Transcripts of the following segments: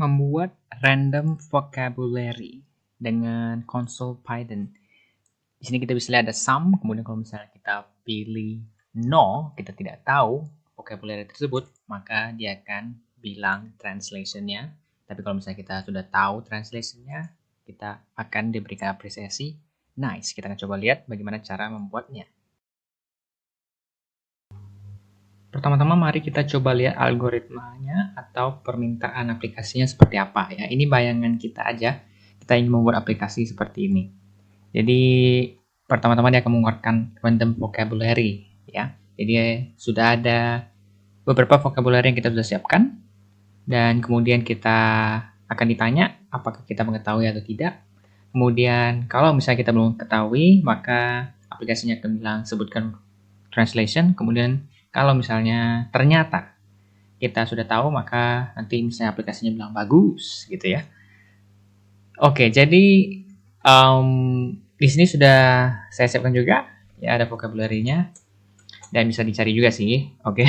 Membuat random vocabulary dengan console Python. Di sini kita bisa lihat ada sum, kemudian kalau misalnya kita pilih no, kita tidak tahu vocabulary tersebut, maka dia akan bilang translation-nya. Tapi kalau misalnya kita sudah tahu translation-nya, kita akan diberikan apresiasi. Nice, kita akan coba lihat bagaimana cara membuatnya. Pertama-tama mari kita coba lihat algoritmanya atau permintaan aplikasinya seperti apa ya. Ini bayangan kita aja. Kita ingin membuat aplikasi seperti ini. Jadi pertama-tama dia akan mengeluarkan random vocabulary ya. Jadi sudah ada beberapa vocabulary yang kita sudah siapkan dan kemudian kita akan ditanya apakah kita mengetahui atau tidak. Kemudian kalau misalnya kita belum ketahui, maka aplikasinya akan bilang sebutkan translation. Kemudian kalau misalnya ternyata kita sudah tahu, maka nanti misalnya aplikasinya bilang bagus gitu ya. Oke, jadi di sini sudah saya siapkan juga ya, ada vocabulary-nya dan bisa dicari juga sih. Oke,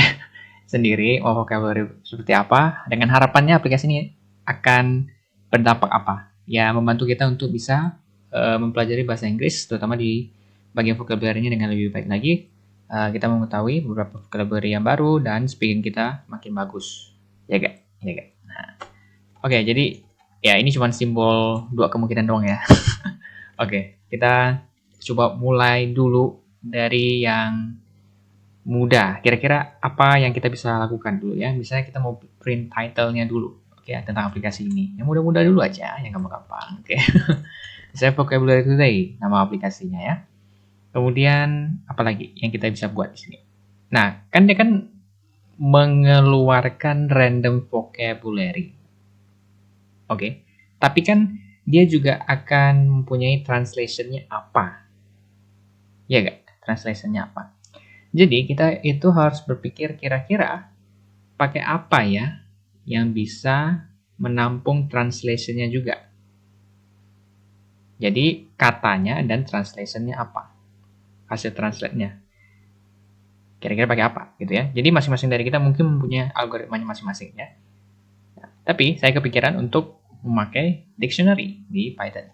sendiri vocabulary seperti apa, dengan harapannya aplikasi ini akan berdampak apa ya, membantu kita untuk bisa mempelajari bahasa Inggris, terutama di bagian vocabulary-nya dengan lebih baik lagi. Kita mengetahui beberapa vocabulary yang baru dan speaking kita makin bagus ya gak? Nah, oke, jadi ya ini cuma simbol dua kemungkinan doang ya. Oke, kita coba mulai dulu dari yang mudah. Kira-kira apa yang kita bisa lakukan dulu ya? Misalnya kita mau print title-nya dulu, oke, tentang aplikasi ini. Yang mudah-mudah dulu aja, yang gampang-gampang. Oke. Misalnya vocabulary today, nama aplikasinya ya. Kemudian apa lagi yang kita bisa buat di sini? Nah, kan dia kan mengeluarkan random vocabulary. Oke. Tapi kan dia juga akan mempunyai translation-nya apa. Ya enggak? Translation-nya apa? Jadi kita itu harus berpikir kira-kira pakai apa ya yang bisa menampung translation-nya juga. Jadi katanya dan translation-nya apa? Hasil translate-nya. Kira-kira pakai apa gitu ya. Jadi masing-masing dari kita mungkin mempunyai algoritmanya masing-masing ya. Nah, tapi saya kepikiran untuk memakai dictionary di Python.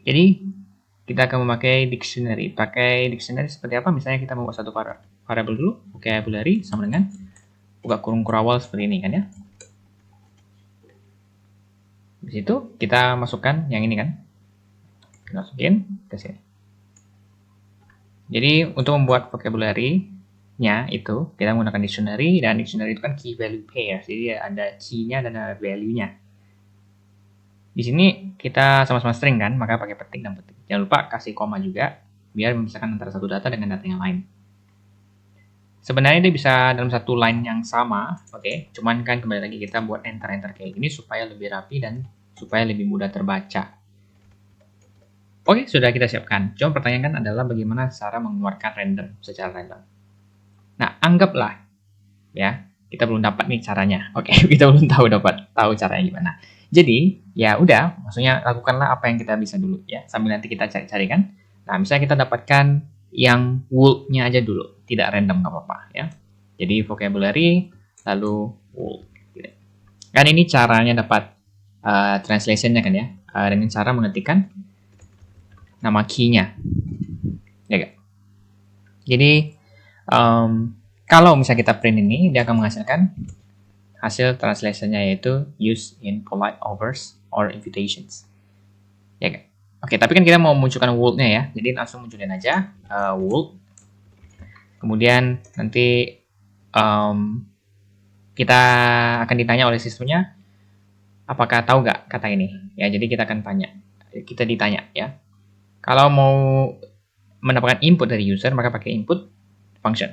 Jadi kita akan memakai dictionary. Pakai dictionary seperti apa? Misalnya kita membuat satu variable dulu, vocabulary sama dengan buka kurung kurawal seperti ini kan ya. Di situ kita masukkan yang ini kan. Kita masukin ke sini. Jadi untuk membuat vocabulary-nya itu kita menggunakan dictionary, dan dictionary itu kan key value pair. Jadi ada key-nya dan ada value-nya. Di sini kita sama-sama string kan, maka pakai petik dan petik. Jangan lupa kasih koma juga biar memisahkan antara satu data dengan data yang lain. Sebenarnya dia bisa dalam satu line yang sama, oke. Cuman kan kembali lagi kita buat enter kayak gini supaya lebih rapi dan supaya lebih mudah terbaca. Oke, sudah kita siapkan. Cuma pertanyaan adalah bagaimana cara mengeluarkan random secara random. Nah, anggaplah ya, kita belum dapat nih caranya. Oke, kita belum tahu caranya gimana. Jadi, ya udah, maksudnya lakukanlah apa yang kita bisa dulu ya, sambil nanti kita cari-cari kan. Nah, misalnya kita dapatkan yang wool-nya aja dulu, tidak random nggak apa-apa ya. Jadi vocabulary lalu wool. Gitu. Kan ini caranya dapat translation-nya kan ya, dengan cara mengetikkan nama key-nya. Ya gak? Jadi kalau misalnya kita print ini, dia akan menghasilkan hasil translation-nya yaitu use in polite offers or invitations. Ya gak? Oke, tapi kan kita mau munculkan wool-nya ya. Jadi langsung munculin aja wool. Kemudian nanti kita akan ditanya oleh sistemnya, apakah tahu nggak kata ini? Ya, jadi kita akan tanya. Kita ditanya ya. Kalau mau mendapatkan input dari user, maka pakai input function.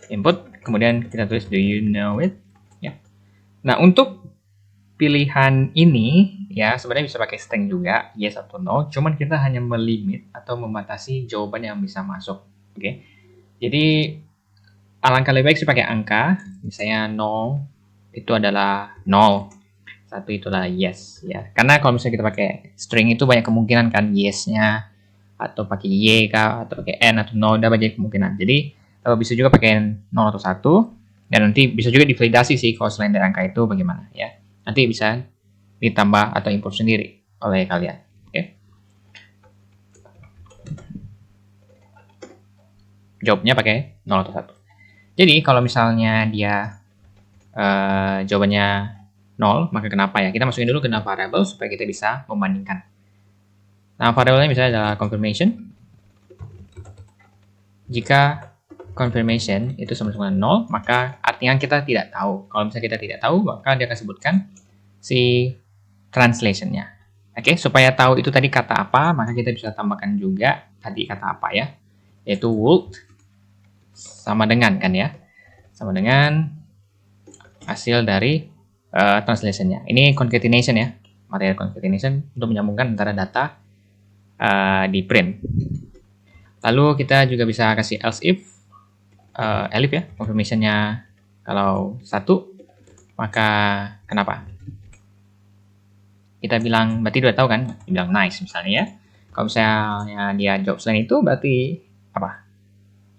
Input, kemudian kita tulis do you know it? Ya. Nah, untuk pilihan ini ya sebenarnya bisa pakai string juga, yes atau no. Cuman kita hanya melimit atau membatasi jawaban yang bisa masuk. Oke. Jadi alangkah lebih baik sih pakai angka. Misalnya 0 itu adalah 0. 1 itulah yes ya. Karena kalau misalnya kita pakai string itu banyak kemungkinan kan yes-nya, atau pakai y kah, atau pakai n atau 0, ada banyak kemungkinan. Jadi bisa juga pakai 0 atau 1. Dan nanti bisa juga divalidasi sih kalau selain dari angka itu bagaimana ya. Nanti bisa ditambah atau import sendiri oleh kalian. Oke. Jawabnya pakai 0 atau 1. Jadi kalau misalnya dia jawabannya 0, maka kenapa ya? Kita masukin dulu ke dalam variable supaya kita bisa membandingkan. Nah, variabelnya misalnya adalah confirmation. Jika confirmation itu sama dengan 0, maka artinya kita tidak tahu. Kalau misalnya kita tidak tahu, maka dia akan sebutkan si translation-nya. Oke, supaya tahu itu tadi kata apa, maka kita bisa tambahkan juga tadi kata apa ya, yaitu would sama dengan kan ya, sama dengan hasil dari translation-nya. Ini concatenation ya, materi concatenation untuk menyambungkan antara data di print. Lalu kita juga bisa kasih else if, elif ya, confirmation-nya kalau 1, maka kenapa? Kita bilang, berarti udah tahu kan? Bilang nice misalnya ya. Kalau misalnya dia jawab selain itu, berarti apa?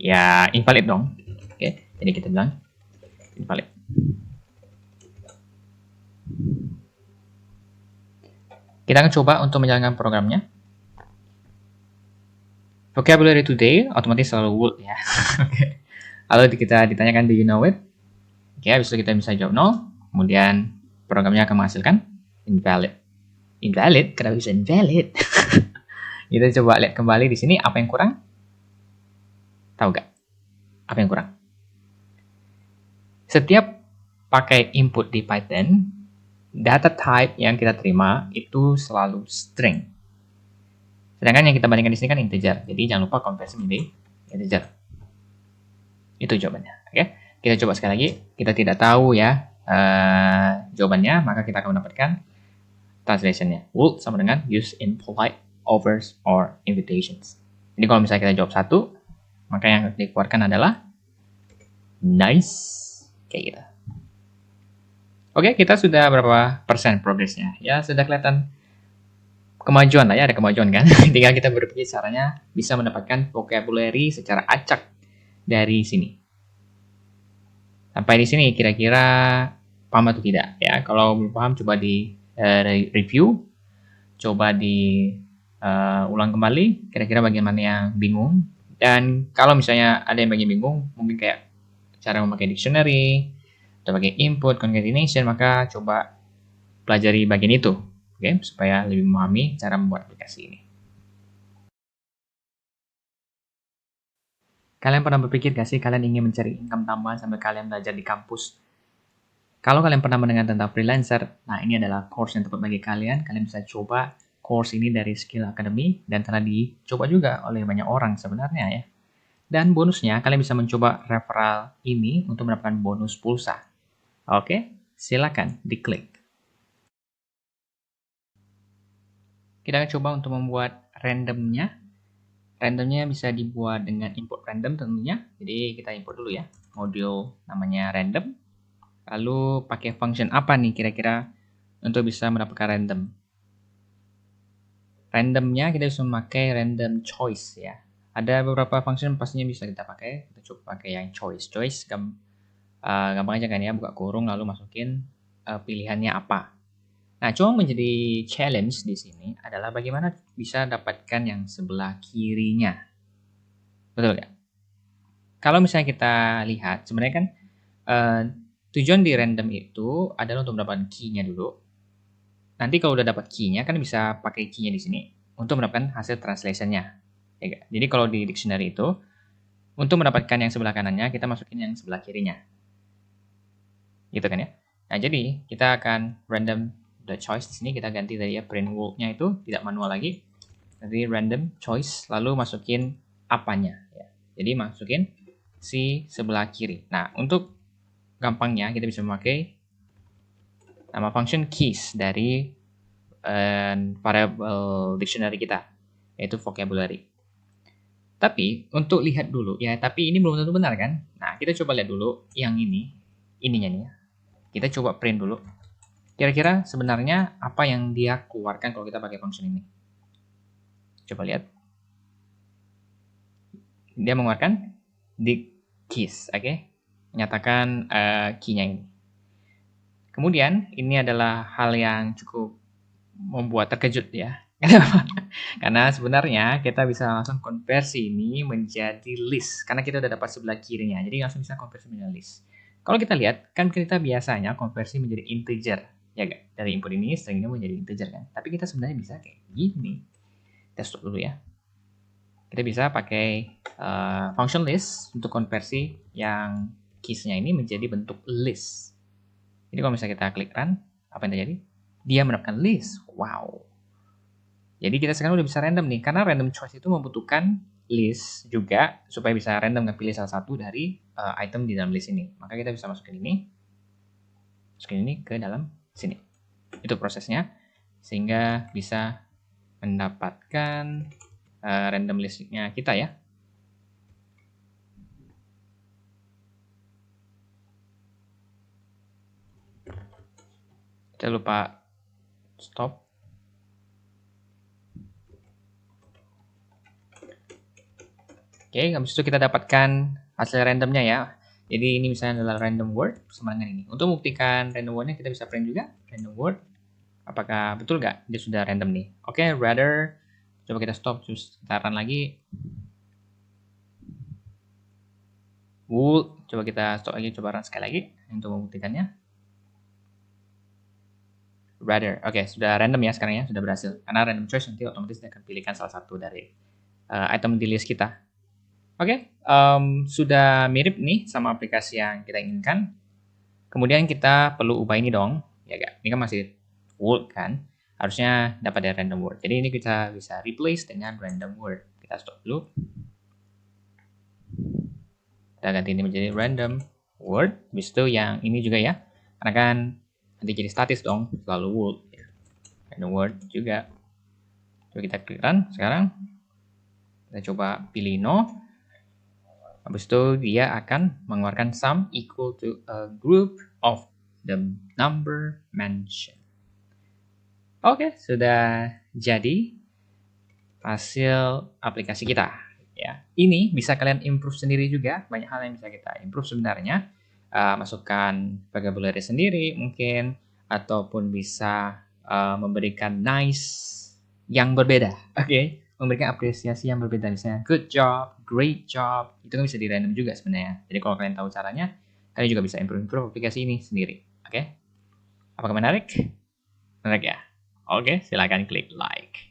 Ya invalid dong. Oke, jadi kita bilang invalid. Kita akan coba untuk menjalankan programnya. Vocabulary today otomatis selalu would ya. Lalu kita ditanyakan do you know it? Oke, habis itu kita bisa jawab no. Kemudian programnya akan menghasilkan invalid. Invalid? Kenapa bisa invalid? Kita coba lihat kembali di sini apa yang kurang. Tahu gak? Apa yang kurang? Setiap pakai input di Python, data type yang kita terima itu selalu string. Sedangkan yang kita bandingkan di sini kan integer. Jadi jangan lupa konversi menjadi integer. Itu jawabannya. Oke, kita coba sekali lagi. Kita tidak tahu ya jawabannya, maka kita akan mendapatkan translationnya. Would sama dengan use in polite offers or invitations. Jadi kalau misalnya kita jawab 1, maka yang dikeluarkan adalah nice. Kayak gitu. Oke, kita sudah berapa persen progresnya? Ya, sudah kelihatan kemajuan lah ya, ada kemajuan kan. Tinggal kita berpikir caranya bisa mendapatkan vocabulary secara acak dari sini. Sampai di sini kira-kira paham atau tidak ya? Kalau belum paham coba di review, coba di ulang kembali kira-kira bagian mana yang bingung. Dan kalau misalnya ada yang bagian bingung, mungkin kayak cara memakai dictionary atau pakai input concatenation, maka coba pelajari bagian itu, oke, supaya lebih memahami cara membuat aplikasi ini. Kalian pernah berpikir gak sih kalian ingin mencari income tambahan sambil kalian belajar di kampus? Kalau kalian pernah mendengar tentang freelancer, nah ini adalah course yang tepat bagi kalian. Kalian bisa coba course ini dari Skill Academy dan telah dicoba juga oleh banyak orang sebenarnya ya. Dan bonusnya, kalian bisa mencoba referral ini untuk mendapatkan bonus pulsa. Oke, silakan diklik. Kita akan coba untuk membuat randomnya. Randomnya bisa dibuat dengan input random tentunya. Jadi kita import dulu ya, modul namanya random. Lalu pakai function apa nih kira-kira untuk bisa mendapatkan random? Randomnya kita bisa memakai random choice ya. Ada beberapa function pastinya bisa kita pakai. Kita coba pakai yang choice. Choice gampang aja kan ya, buka kurung lalu masukin pilihannya apa. Nah, cuma menjadi challenge di sini adalah bagaimana bisa dapatkan yang sebelah kirinya. Betul nggak? Kalau misalnya kita lihat, sebenarnya kan tujuan di random itu adalah untuk mendapatkan key-nya dulu. Nanti kalau udah dapat key-nya kan bisa pakai key-nya di sini untuk mendapatkan hasil translation-nya. Ya, jadi kalau di dictionary itu untuk mendapatkan yang sebelah kanannya kita masukin yang sebelah kirinya. Gitu kan ya. Nah, jadi kita akan random the choice di sini kita ganti dari ya print would-nya itu tidak manual lagi. Nanti random choice lalu masukin apanya ya. Jadi masukin si sebelah kiri. Nah, untuk gampangnya kita bisa memakai nama function keys dari variable dictionary kita, yaitu vocabulary. Tapi untuk lihat dulu ya, tapi ini belum tentu benar kan? Nah, kita coba lihat dulu yang ininya nih ya. Kita coba print dulu. Kira-kira sebenarnya apa yang dia keluarkan kalau kita pakai function ini? Coba lihat. Dia mengeluarkan the keys, oke? menyatakan key-nya ini. Kemudian ini adalah hal yang cukup membuat terkejut ya. Karena sebenarnya kita bisa langsung konversi ini menjadi list karena kita udah dapat sebelah kirinya. Jadi langsung bisa konversi menjadi list. Kalau kita lihat kan kita biasanya konversi menjadi integer, ya gak? Dari input ini string ini menjadi integer kan. Tapi kita sebenarnya bisa kayak gini. Kita stop dulu ya. Kita bisa pakai function list untuk konversi yang keys-nya ini menjadi bentuk list. Jadi kalau misalnya kita klik run, apa yang terjadi? Dia mendapatkan list. Wow. Jadi kita sekarang udah bisa random nih, karena random choice itu membutuhkan list juga supaya bisa random pilih salah satu dari item di dalam list ini. Maka kita bisa masukin ini ke dalam sini. Itu prosesnya, sehingga bisa mendapatkan random listnya kita ya. Kita lupa stop. Oke, habis itu kita dapatkan hasil randomnya ya. Jadi ini misalnya adalah random word sama dengan ini. Untuk membuktikan random wordnya kita bisa print juga random word. Apakah betul nggak dia sudah random nih? Oke, rather coba kita stop terus kita run lagi. Would coba kita stop lagi, coba run sekali lagi untuk membuktikannya. Rather, oke, sudah random ya sekarang ya, sudah berhasil. Karena random choice nanti otomatis dia akan pilihkan salah satu dari item di list kita. Oke, sudah mirip nih sama aplikasi yang kita inginkan. Kemudian kita perlu ubah ini dong, ya gak? Ini kan masih word kan, harusnya dapat dari random word. Jadi ini kita bisa replace dengan random word. Kita stop dulu. Kita ganti ini menjadi random word. Habis itu yang ini juga ya, karena kan nanti jadi statis dong, selalu word. Random word juga. Coba kita klik run sekarang. Kita coba pilih no. Habis itu dia akan mengeluarkan sum equal to a group of the number mentioned. Oke, sudah jadi hasil aplikasi kita. Ya, ini bisa kalian improve sendiri juga. Banyak hal yang bisa kita improve sebenarnya. Masukkan vocabulary sendiri mungkin, ataupun bisa memberikan nice yang berbeda. Oke, memberikan apresiasi yang berbeda. Misalnya good job, great job. Itu kan bisa di random juga sebenarnya. Jadi kalau kalian tahu caranya, kalian juga bisa improve aplikasi ini sendiri. Oke, apakah menarik? Menarik ya? Oke, silakan klik like.